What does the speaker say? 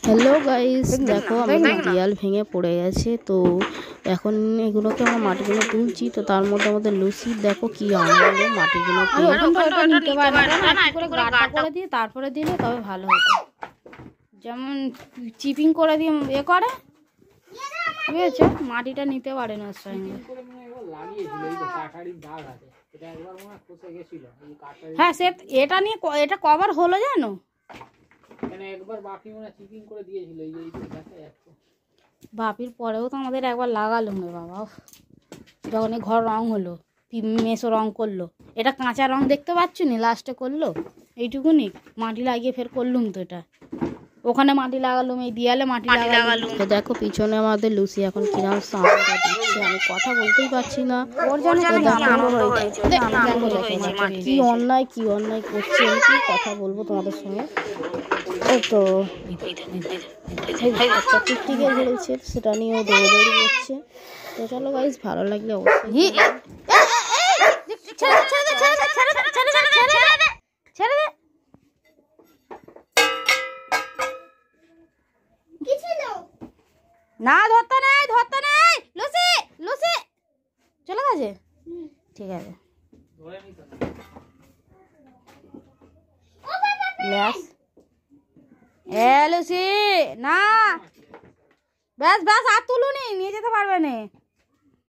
Hello guys, দেখো আমাদের দেয়াল ভেঙে পড়ে গেছে। তো এখন এগুলোকে আমরা মাটিগুলো তুলছি। তো তার মধ্যে আমাদের লুসি দেখো কি আনন্দ মাটিগুলোকে নিতে পারে করে দিয়ে তারপরে দিলে তবে ভালো হতো। যেমন চিপিং করে দিয়ে এ করে, বুঝেছো, মাটিটা নিতে পারে না। হ্যাঁ, সে এটা নিয়ে এটা কভার হলো জানো, একবার বাপি মনে চিপিং করে দিয়েছিল। এই দেখা যাচ্ছে বাপির পরেও তো আমাদের একবার লাগালো না বাবা, যখন এই ঘর রং হলো, মেসো রং করলো, এটা কাঁচা রং দেখতে পাচ্ছ নি, লাস্টে করলো এইটুকুনি, মাটি লাগিয়ে ফের করলুম। তো এটা ওখানে মাটি লাগালুম, এই দেয়ালে মাটি লাগালুম। তো দেখো পিছনে আমাদের লুসি এখন কিরম সাউন্ডটা দিচ্ছে, আমি কথা বলতেই পারছি না। ওর জন্য কি অন্যায় কি অন্যায় করছে, আমি কি কথা বলবো তোমাদের সঙ্গে। তো একটা টিকটিকে ধরেছে, সেটা নিয়েও দৌড়াদৌড়ি করছে। তো চলো গাইস, ভালো লাগলে অবশ্যই না, ধরতে নেই লুসি, লুসি চলে গেছে, ঠিক আছে। লুসি না, ব্যাস ব্যাস, আর তুলুনি, নিয়ে যেতে পারবে না।